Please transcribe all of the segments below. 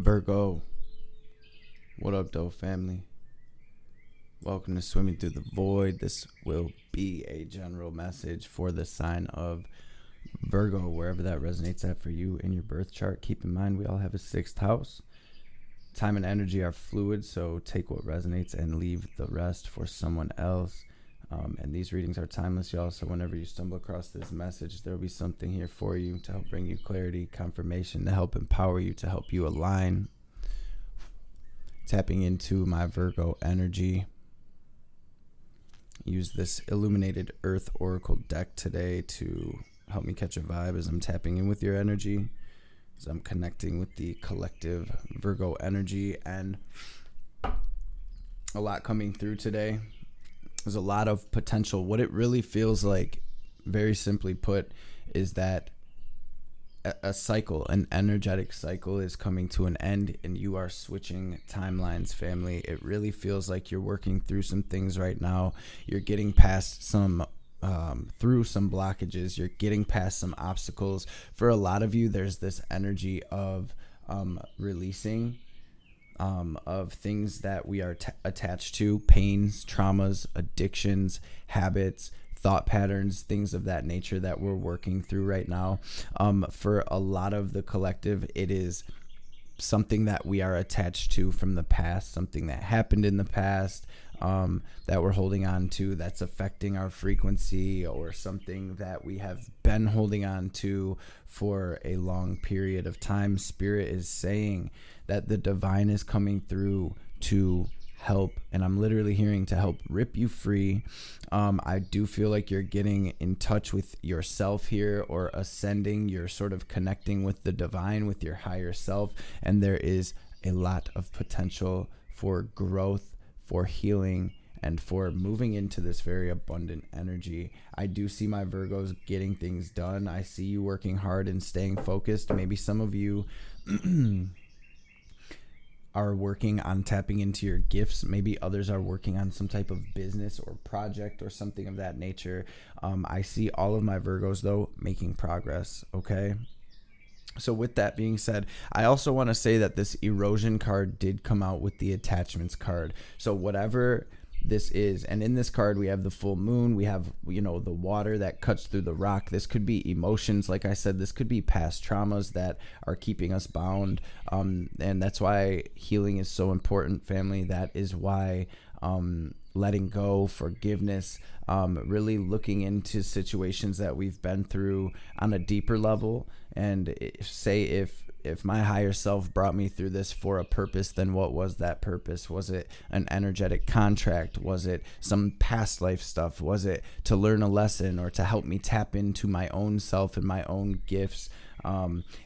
Virgo, what up, though, family? Welcome to Swimming Through the Void. This will be a general message for the sign of Virgo, wherever that resonates at for you in your birth chart. Keep in mind, we all have a sixth house. Time and energy are fluid, so take what resonates and leave the rest for someone else. And these readings are timeless, y'all, so whenever you stumble across this message, there will be something here for you to help bring you clarity, confirmation, to help empower you, to help you align. Tapping into my Virgo energy. Use this illuminated earth oracle deck today to help me catch a vibe as I'm tapping in with your energy, as I'm connecting with the collective Virgo energy, and a lot coming through today. There's a lot of potential. What it really feels like, very simply put, is that a cycle, an energetic cycle, is coming to an end, and you are switching timelines, family. It really feels like you're working through some things right now. You're getting past some through some blockages. You're getting past some obstacles. For a lot of you, there's this energy of releasing of things that we are attached to, pains, traumas, addictions, habits, thought patterns, things of that nature that we're working through right now. For a lot of the collective, it is something that we are attached to from the past, something that happened in the past, that we're holding on to, that's affecting our frequency, or something that we have been holding on to for a long period of time. Spirit is saying that the divine is coming through to help, and I'm literally hearing to help rip you free. I do feel like you're getting in touch with yourself here, or ascending. You're sort of connecting with the divine, with your higher self, and there is a lot of potential for growth, for healing, and for moving into this very abundant energy. I do see my Virgos getting things done. I see you working hard and staying focused. Maybe some of you are working on tapping into your gifts. Maybe others are working on some type of business or project or something of that nature. I see all of my Virgos, though, making progress, okay? So with that being said, I also want to say that this erosion card did come out with the attachments card. So whatever this is, and in this card we have the full moon, we have, the water that cuts through the rock. This could be emotions, like I said. This could be past traumas that are keeping us bound, and that's why healing is so important, family. That is why letting go, forgiveness, really looking into situations that we've been through on a deeper level, and say if my higher self brought me through this for a purpose, then what was that purpose? Was it an energetic contract? Was it some past life stuff? Was it to learn a lesson, or to help me tap into my own self and my own gifts?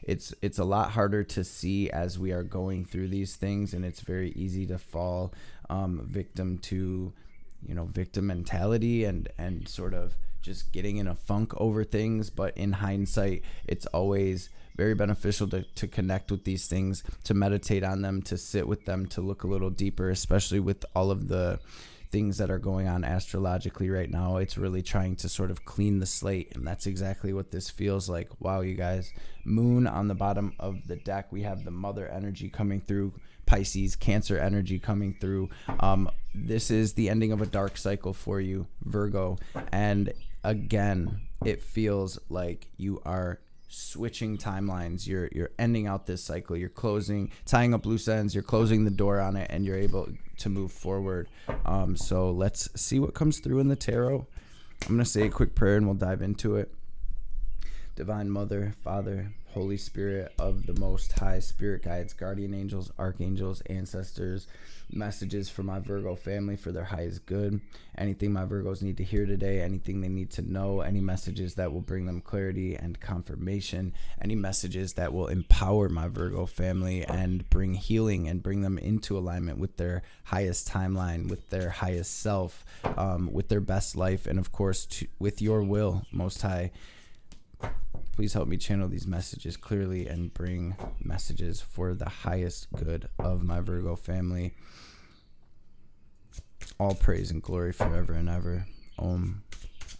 It's a lot harder to see as we are going through these things, and it's very easy to fall victim to victim mentality and sort of just getting in a funk over things. But in hindsight, it's always very beneficial to connect with these things, to meditate on them, to sit with them, to look a little deeper, especially with all of the things that are going on astrologically right now. It's really trying to sort of clean the slate, and that's exactly what this feels like. Wow, you guys. Moon on the bottom of the deck. We have the mother energy coming through, Pisces, Cancer energy coming through. This is the ending of a dark cycle for you, Virgo. And again, it feels like you are switching timelines. You're ending out this cycle. You're tying up loose ends. You're closing the door on it, and you're able to move forward. So let's see what comes through in the tarot. I'm going to say a quick prayer and we'll dive into it. Divine Mother, Father, Holy Spirit of the Most High, Spirit guides, guardian angels, archangels, ancestors, messages for my Virgo family for their highest good. Anything my Virgos need to hear today, anything they need to know, any messages that will bring them clarity and confirmation, any messages that will empower my Virgo family and bring healing and bring them into alignment with their highest timeline, with their highest self, with their best life, and of course with your will, Most High. Please help me channel these messages clearly and bring messages for the highest good of my Virgo family. All praise and glory forever and ever. Om.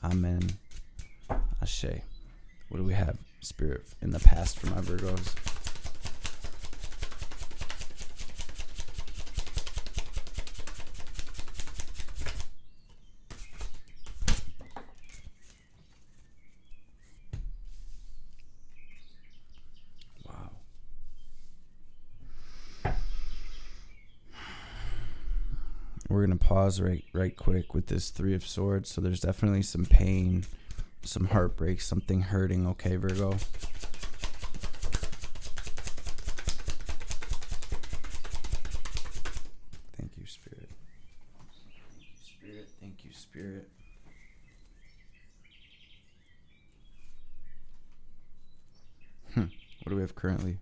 Amen. Ashe. What do we have, Spirit, in the past for my Virgos? we're going to pause right quick with this Three of Swords. So there's definitely some pain, some heartbreak, something hurting. Okay, Virgo. Thank you, Spirit. Spirit, thank you, Spirit. What do we have currently?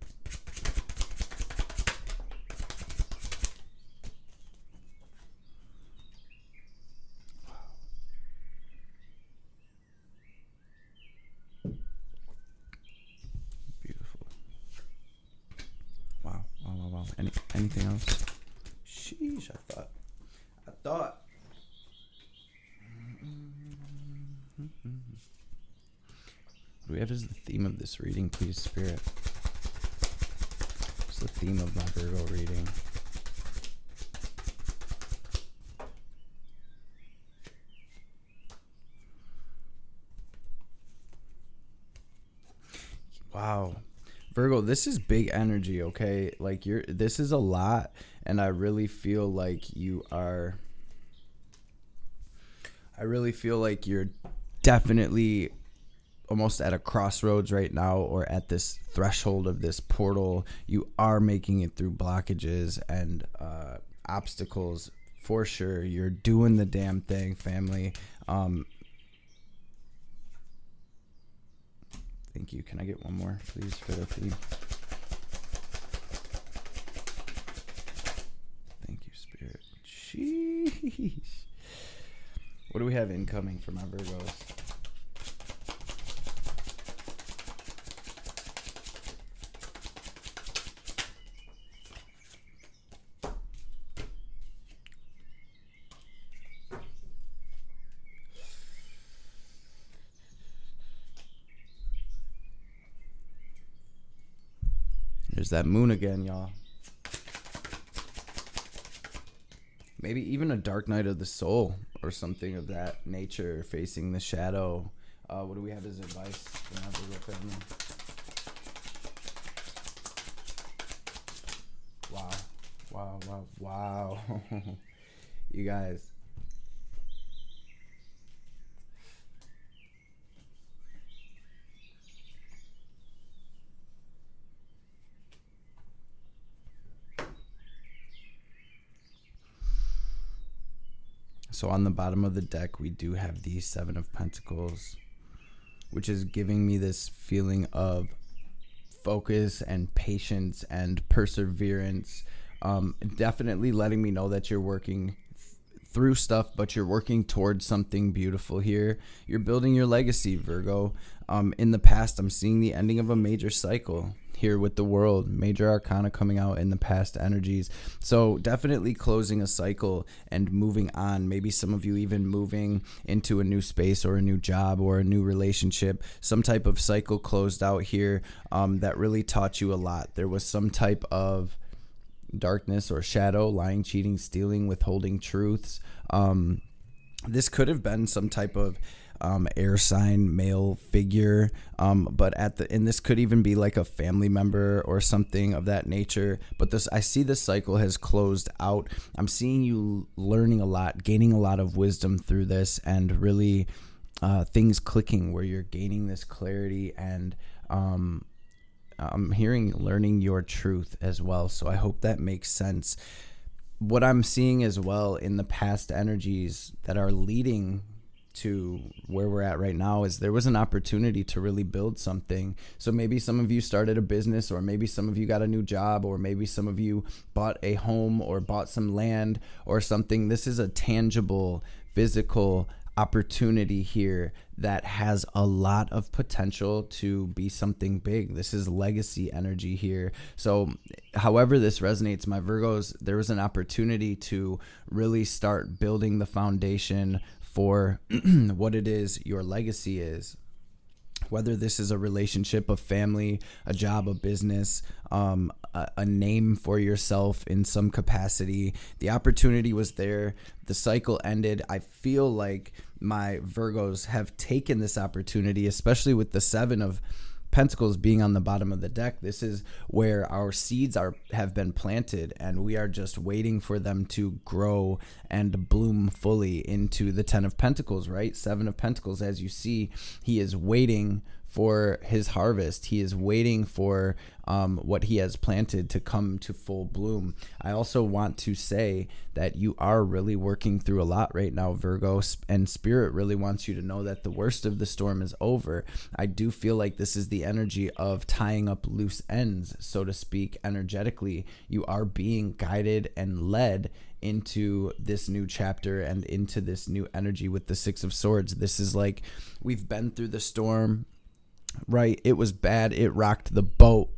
Beautiful. Wow. Anything else? Sheesh, I thought. What do we have as the theme of this reading, please, Spirit? It's the theme of my Virgo reading. Wow. Virgo, this is big energy, okay? Like this is a lot, and I really feel like you're definitely almost at a crossroads right now, or at this threshold of this portal. You are making it through blockages and obstacles for sure. You're doing the damn thing, family. Thank you. Can I get one more, please, for the theme? Thank you, Spirit. Sheesh. What do we have incoming for my Virgos? There's that moon again, y'all. Maybe even a dark night of the soul or something of that nature, facing the shadow. What do we have as advice for my Virgo family? Wow. You guys. So on the bottom of the deck, we do have the Seven of Pentacles, which is giving me this feeling of focus and patience and perseverance. Definitely letting me know that you're working through stuff, but you're working towards something beautiful here. You're building your legacy, Virgo. In the past, I'm seeing the ending of a major cycle here with the World, major arcana coming out in the past energies. So definitely closing a cycle and moving on. Maybe some of you even moving into a new space or a new job or a new relationship. Some type of cycle closed out here that really taught you a lot. There was some type of darkness or shadow, lying, cheating, stealing, withholding truths. This could have been some type of air sign male figure, but this could even be like a family member or something of that nature. But I see this cycle has closed out. I'm seeing you learning a lot, gaining a lot of wisdom through this, and really things clicking where you're gaining this clarity, and I'm hearing learning your truth as well. So I hope that makes sense. What I'm seeing as well in the past energies that are leading to where we're at right now is there was an opportunity to really build something. So maybe some of you started a business, or maybe some of you got a new job, or maybe some of you bought a home or bought some land or something. This is a tangible, physical opportunity here that has a lot of potential to be something big. This is legacy energy here. So however this resonates, my Virgos, there was an opportunity to really start building the foundation for what it is your legacy is. Whether this is a relationship, a family, a job, a business, a name for yourself in some capacity. The opportunity was there. The cycle ended. I feel like my Virgos have taken this opportunity, especially with the Seven of Pentacles being on the bottom of the deck, this is where our seeds have been planted, and we are just waiting for them to grow and bloom fully into the 10 of Pentacles, right? 7 of Pentacles, as you see, he is waiting for his harvest. He is waiting for what he has planted to come to full bloom. I also want to say that you are really working through a lot right now, Virgo, and Spirit really wants you to know that the worst of the storm is over. I do feel like this is the energy of tying up loose ends, so to speak, energetically. You are being guided and led into this new chapter and into this new energy with the 6 of Swords. This is like, we've been through the storm, right? It was bad. It rocked the boat.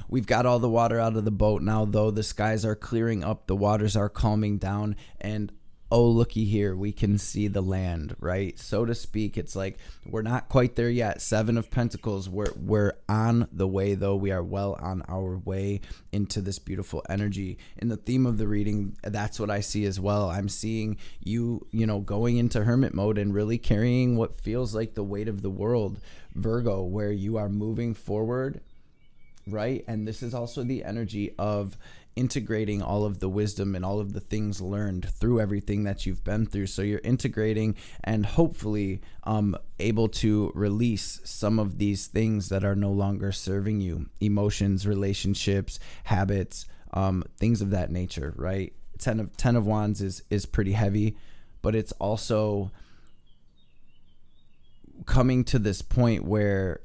We've got all the water out of the boat now, though. The skies are clearing up. The waters are calming down. And oh, looky here, we can see the land, right? So to speak, it's like we're not quite there yet. 7 of Pentacles, we're on the way, though. We are well on our way into this beautiful energy. In the theme of the reading, that's what I see as well. I'm seeing you going into hermit mode and really carrying what feels like the weight of the world, Virgo, where you are moving forward, right? And this is also the energy of integrating all of the wisdom and all of the things learned through everything that you've been through. So you're integrating and hopefully able to release some of these things that are no longer serving you: emotions, relationships, habits, things of that nature, right? 10 of Wands is pretty heavy, but it's also coming to this point where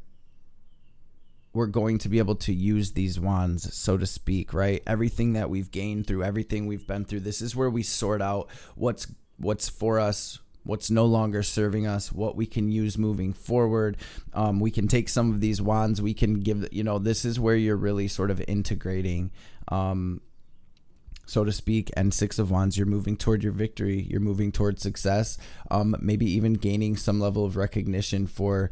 we're going to be able to use these wands, so to speak, right? Everything that we've gained through everything we've been through, this is where we sort out what's for us, what's no longer serving us, what we can use moving forward. We can take some of these wands, we can give, this is where you're really sort of integrating, so to speak. And 6 of Wands, you're moving toward your victory. You're moving toward success, maybe even gaining some level of recognition for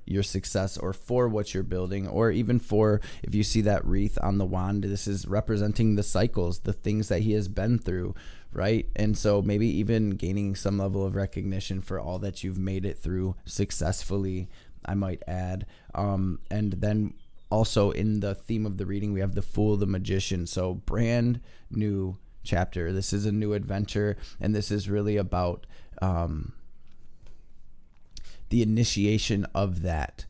your success, or for what you're building, or even for, if you see that wreath on the wand, this is representing the cycles, the things that he has been through, right? And so maybe even gaining some level of recognition for all that you've made it through successfully, I might add. And then also in the theme of the reading, we have the Fool, the Magician. So brand new chapter. This is a new adventure, and this is really about the initiation of that.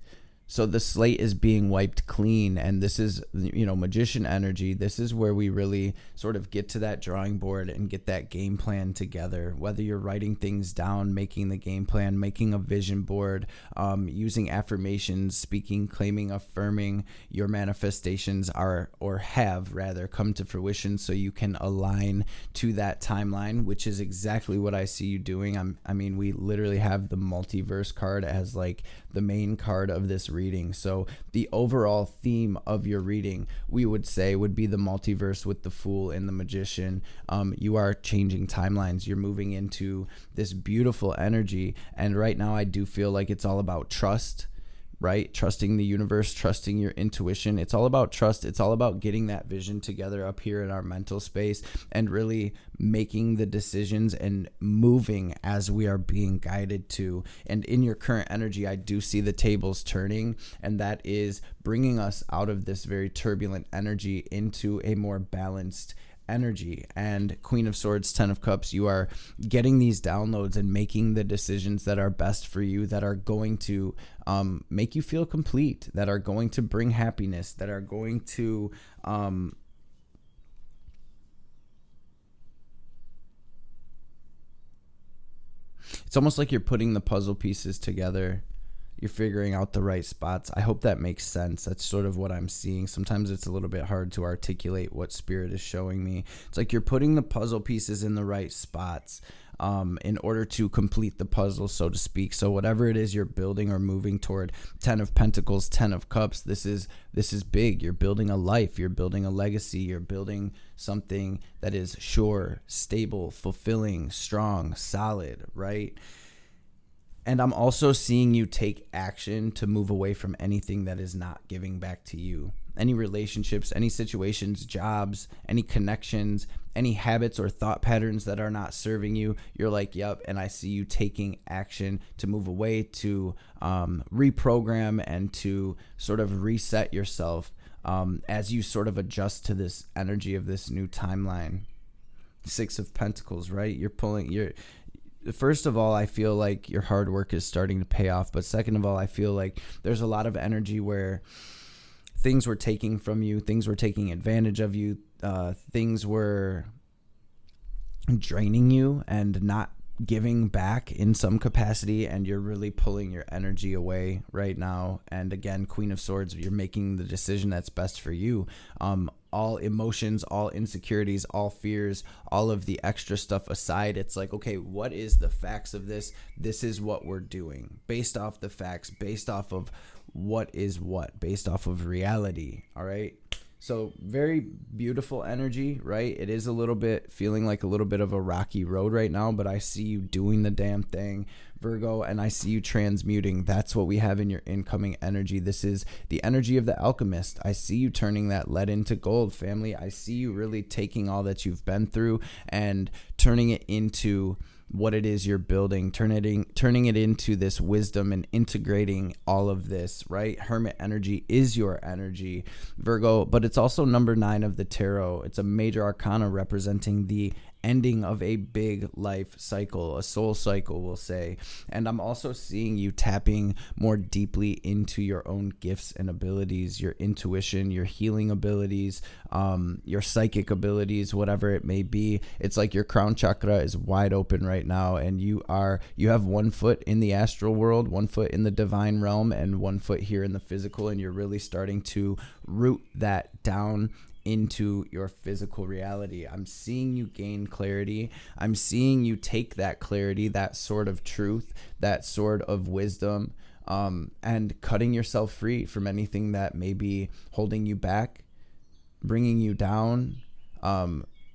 So the slate is being wiped clean, and this is, magician energy. This is where we really sort of get to that drawing board and get that game plan together, whether you're writing things down, making the game plan, making a vision board, using affirmations, speaking, claiming, affirming your manifestations have come to fruition, so you can align to that timeline, which is exactly what I see you doing. We literally have the multiverse card as like the main card of this reading. So the overall theme of your reading, we would say, would be the multiverse with the Fool and the Magician. You are changing timelines. You're moving into this beautiful energy. And right now I do feel like it's all about trust, right? Trusting the universe, trusting your intuition. It's all about trust. It's all about getting that vision together up here in our mental space and really making the decisions and moving as we are being guided to. And in your current energy, I do see the tables turning, and that is bringing us out of this very turbulent energy into a more balanced energy. And Queen of Swords, 10 of Cups, you are getting these downloads and making the decisions that are best for you, that are going to make you feel complete, that are going to bring happiness, that are going to it's almost like you're putting the puzzle pieces together. You're figuring out the right spots. I hope that makes sense. That's sort of what I'm seeing. Sometimes it's a little bit hard to articulate what Spirit is showing me. It's like you're putting the puzzle pieces in the right spots in order to complete the puzzle, so to speak. So whatever it is you're building or moving toward, 10 of Pentacles, 10 of Cups, this is big. You're building a life. You're building a legacy. You're building something that is sure, stable, fulfilling, strong, solid, right? And I'm also seeing you take action to move away from anything that is not giving back to you. any relationships, any situations, jobs, any connections, any habits or thought patterns that are not serving you, you're like, yep. And I see you taking action to move away, to reprogram, and to sort of reset yourself as you sort of adjust to this energy of this new timeline. Six of Pentacles, right? First of all, I feel like your hard work is starting to pay off. But second of all, I feel like there's a lot of energy where things were taken from you, things were taking advantage of you, things were draining you and not giving back in some capacity, and you're really pulling your energy away right now. And again, Queen of Swords, you're making the decision that's best for you. All emotions, all insecurities, all fears, all of the extra stuff aside, it's like, okay, what is the facts of this? This is what we're doing based off the facts, based off of what is what, based off of reality. All right. So very beautiful energy, right? It is a little bit feeling like a little bit of a rocky road right now, but I see you doing the damn thing, Virgo, and I see you transmuting. That's what we have in your incoming energy. This is the energy of the alchemist. I see you turning that lead into gold, family. I see you really taking all that you've been through and turning it into what it is you're building, turning it into this wisdom and integrating all of this, right? Hermit energy is your energy, Virgo, but it's also number 9 of the tarot. It's a major arcana representing the ending of a big life cycle, a soul cycle, we'll say. And I'm also seeing you tapping more deeply into your own gifts and abilities, your intuition, your healing abilities, your psychic abilities, whatever it may be. It's like your crown chakra is wide open right now, and you have 1 foot in the astral world, 1 foot in the divine realm, and 1 foot here in the physical, and you're really starting to root that down into your physical reality. I'm seeing you gain clarity. I'm seeing you take that clarity, that sword of truth, that sword of wisdom, and cutting yourself free from anything that may be holding you back, bringing you down,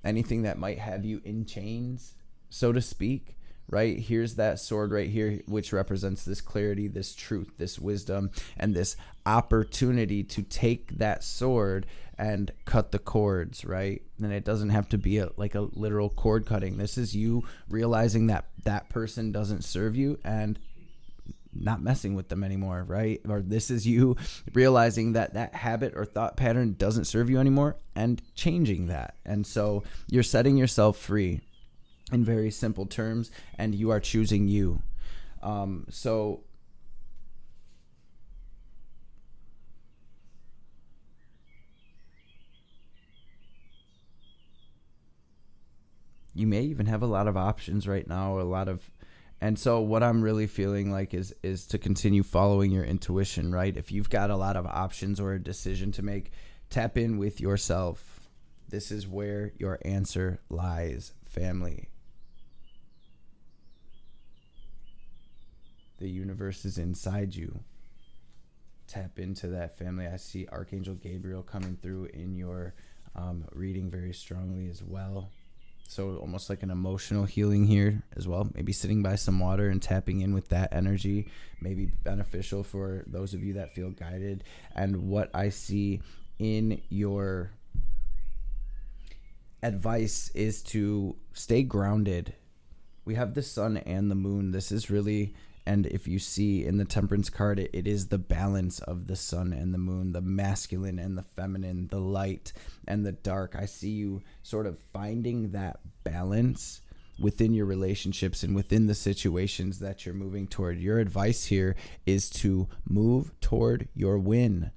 anything that might have you in chains, so to speak. Right? Here's that sword right here, which represents this clarity, this truth, this wisdom, and this opportunity to take that sword and cut the cords, right? And it doesn't have to be like a literal cord cutting. This is you realizing that that person doesn't serve you and not messing with them anymore, right? Or this is you realizing that that habit or thought pattern doesn't serve you anymore and changing that. And so you're setting yourself free in very simple terms, and you are choosing you. So you may even have a lot of options right now, and so what I'm really feeling like is to continue following your intuition, right? If you've got a lot of options or a decision to make, tap in with yourself. This is where your answer lies, family. The universe is inside you. Tap into that, family. I see Archangel Gabriel coming through in your reading very strongly as well. So almost like an emotional healing here as well. Maybe sitting by some water and tapping in with that energy may be beneficial for those of you that feel guided. And what I see in your advice is to stay grounded. We have the sun and the moon. This is really... And if you see in the Temperance card, it is the balance of the sun and the moon, the masculine and the feminine, the light and the dark. I see you sort of finding that balance within your relationships and within the situations that you're moving toward. Your advice here is to move toward your win.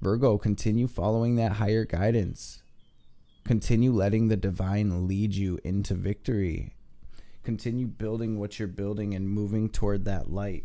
Virgo, continue following that higher guidance. Continue letting the divine lead you into victory. Continue building what you're building and moving toward that light.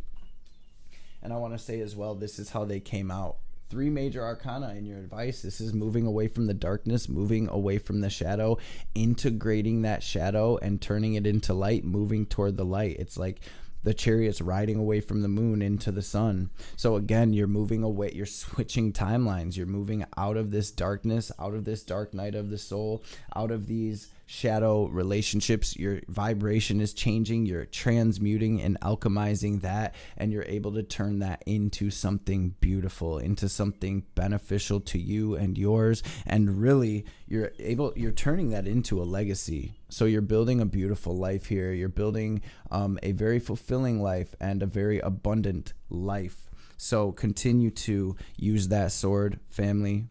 And I want to say as well, this is how they came out. 3 major arcana in your advice. This is moving away from the darkness, moving away from the shadow, integrating that shadow and turning it into light, moving toward the light. It's like The Chariot's riding away from the moon into the sun. So again, you're moving away, you're switching timelines. You're moving out of this darkness, out of this dark night of the soul, out of these shadow relationships. Your vibration is changing. You're transmuting and alchemizing that, and you're able to turn that into something beautiful, into something beneficial to you and yours. And really, you're turning that into a legacy. So you're building a beautiful life here. You're building a very fulfilling life and a very abundant life. So continue to use that sword, family,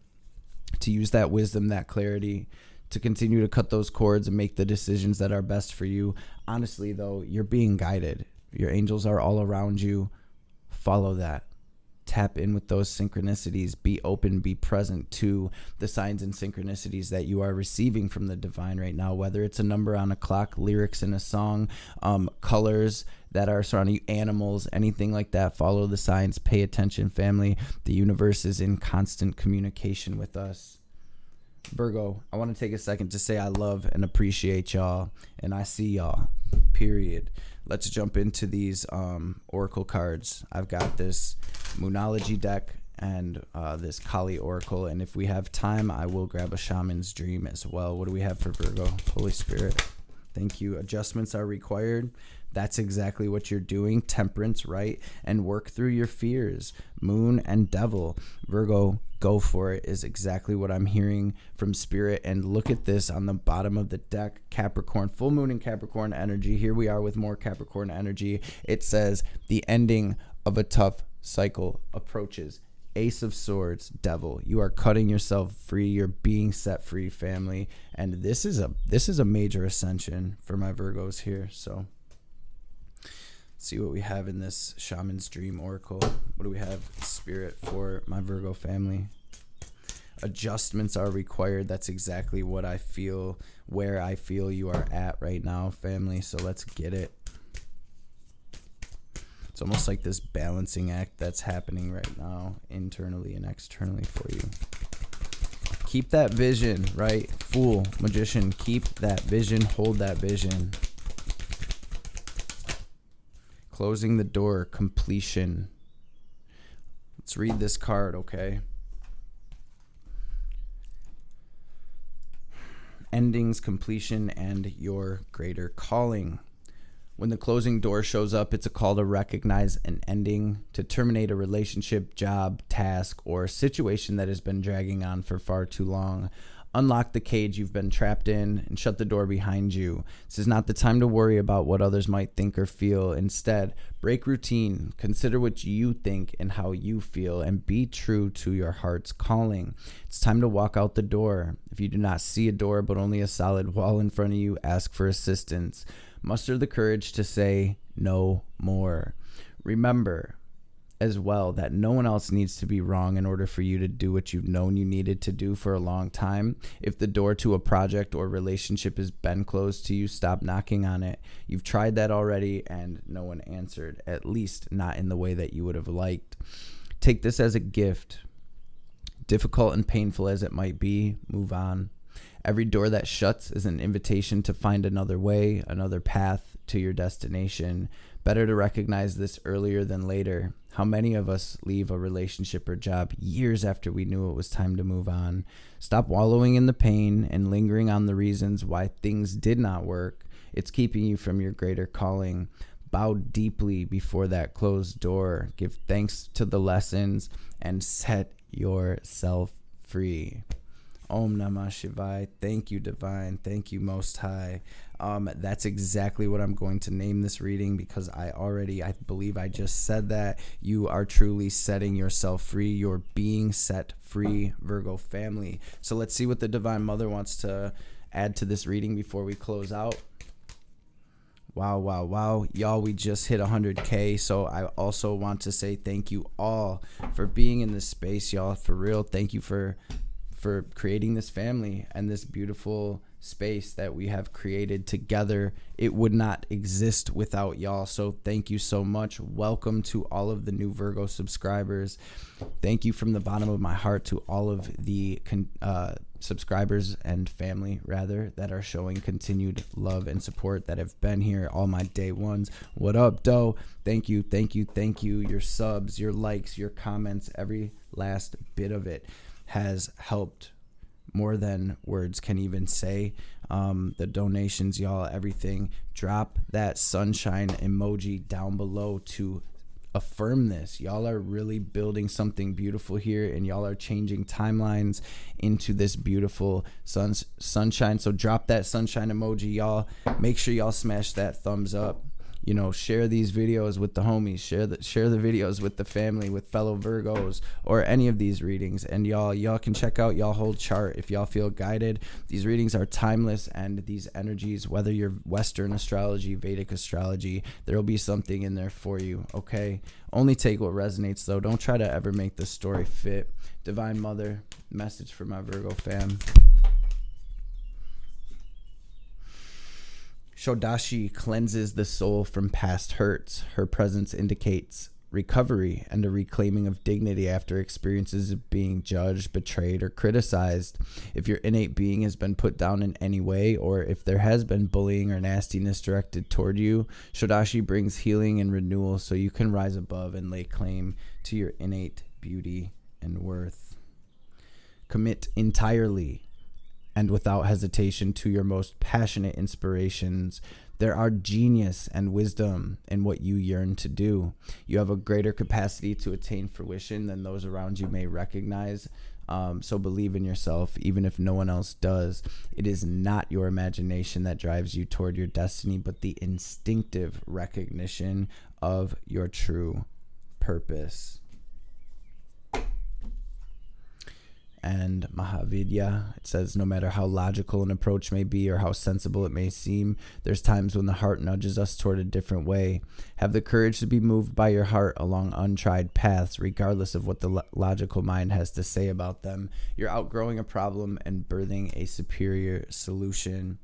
to use that wisdom, that clarity, to continue to cut those cords and make the decisions that are best for you. Honestly, though, you're being guided. Your angels are all around you. Follow that. Tap in with those synchronicities. Be open, be present to the signs and synchronicities that you are receiving from the divine right now, whether it's a number on a clock, lyrics in a song, colors that are surrounding you, animals, anything like that. Follow the signs. Pay attention, family. The universe is in constant communication with us. Virgo, I want to take a second to say I love and appreciate y'all, and I see y'all, period. Let's jump into these oracle cards. I've got this Moonology deck and this Kali Oracle, and if we have time, I will grab a Shaman's Dream as well. What do we have for Virgo? Holy Spirit, thank you. Adjustments are required. That's exactly what you're doing. Temperance, right? And work through your fears. Moon and Devil. Virgo, go for it is exactly what I'm hearing from Spirit. And look at this on the bottom of the deck. Capricorn, full moon in Capricorn energy. Here we are with more Capricorn energy. It says the ending of a tough cycle approaches. Ace of Swords, Devil. You are cutting yourself free. You're being set free, family. And this is a major ascension for my Virgos here. So see what we have in this Shaman's Dream Oracle. What do we have, Spirit, for my Virgo family? Adjustments are required. That's exactly what I feel, where I feel you are at right now, family. So let's get it. It's almost like this balancing act that's happening right now, internally and externally for you. Keep that vision, right? Fool, Magician, keep that vision, hold that vision. Closing the door, completion. Let's read this card, okay? Endings, completion, and your greater calling. When the closing door shows up, it's a call to recognize an ending, to terminate a relationship, job, task, or situation that has been dragging on for far too long. Unlock the cage you've been trapped in and shut the door behind you. This is not the time to worry about what others might think or feel. Instead, break routine, consider what you think and how you feel, and be true to your heart's calling. It's time to walk out the door. If you do not see a door but only a solid wall in front of you, ask for assistance. Muster the courage to say no more. Remember as well that no one else needs to be wrong in order for you to do what you've known you needed to do for a long time. If the door to a project or relationship has been closed to you, stop knocking on it. You've tried that already and no one answered, at least not in the way that you would have liked. Take this as a gift. Difficult and painful as it might be, move on. Every door that shuts is an invitation to find another way, another path to your destination. Better to recognize this earlier than later. How many of us leave a relationship or job years after we knew it was time to move on? Stop wallowing in the pain and lingering on the reasons why things did not work. It's keeping you from your greater calling. Bow deeply before that closed door. Give thanks to the lessons and set yourself free. Om Namah Shivaya. Thank you, Divine. Thank you, Most High. That's exactly what I'm going to name this reading, because I believe I just said that. You are truly setting yourself free. You're being set free, Virgo family. So let's see what the Divine Mother wants to add to this reading before we close out. Wow. Y'all, we just hit 100K. So I also want to say thank you all for being in this space, y'all. For real, thank you for creating this family and this beautiful space that we have created together. It would not exist without y'all. So thank you so much. Welcome to all of the new Virgo subscribers. Thank you from the bottom of my heart to all of the subscribers and family, rather, that are showing continued love and support, that have been here, all my day ones. What up, doe? Thank you. Your subs, your likes, your comments, every last bit of it has helped more than words can even say. The donations, y'all, everything. Drop that sunshine emoji down below to affirm this. Y'all are really building something beautiful here, and y'all are changing timelines into this beautiful sunshine. So drop that sunshine emoji, y'all. Make sure y'all smash that thumbs up. You know, share these videos with the homies, share the videos with the family, with fellow Virgos, or any of these readings. And y'all can check out y'all whole chart if y'all feel guided. These readings are timeless, and these energies, whether you're Western astrology, Vedic astrology, there'll be something in there for you, okay? Only take what resonates, though. Don't try to ever make the story fit. Divine Mother, message for my Virgo fam. Shodashi cleanses the soul from past hurts. Her presence indicates recovery and a reclaiming of dignity after experiences of being judged, betrayed, or criticized. If your innate being has been put down in any way, or if there has been bullying or nastiness directed toward you, Shodashi brings healing and renewal so you can rise above and lay claim to your innate beauty and worth. Commit entirely and without hesitation to your most passionate inspirations. There are genius and wisdom in what you yearn to do. You have a greater capacity to attain fruition than those around you may recognize. So believe in yourself, even if no one else does. It is not your imagination that drives you toward your destiny, but the instinctive recognition of your true purpose. And Mahavidya, it says, no matter how logical an approach may be or how sensible it may seem, there's times when the heart nudges us toward a different way. Have the courage to be moved by your heart along untried paths, regardless of what the logical mind has to say about them. You're outgrowing a problem and birthing a superior solution.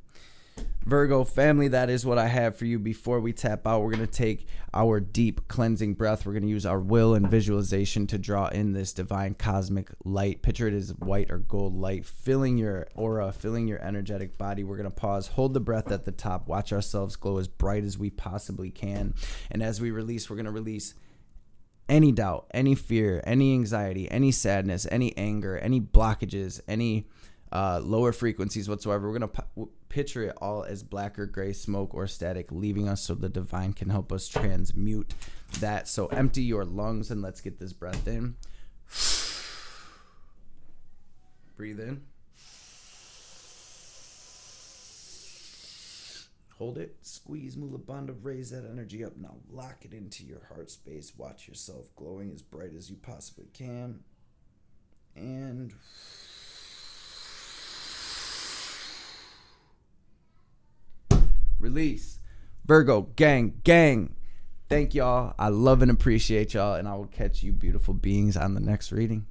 Virgo family, that is what I have for you. Before we tap out, we're going to take our deep cleansing breath. We're going to use our will and visualization to draw in this divine cosmic light. Picture it as white or gold light filling your aura, filling your energetic body. We're going to pause, hold the breath at the top, watch ourselves glow as bright as we possibly can. And as we release, we're going to release any doubt, any fear, any anxiety, any sadness, any anger, any blockages, any lower frequencies whatsoever. We're going to picture it all as black or gray smoke or static, leaving us so the divine can help us transmute that. So empty your lungs and let's get this breath in. Breathe in. Hold it. Squeeze Mula Bandha. Raise that energy up. Now lock it into your heart space. Watch yourself glowing as bright as you possibly can. And release. Virgo gang. Thank y'all. I love and appreciate y'all, and I will catch you beautiful beings on the next reading.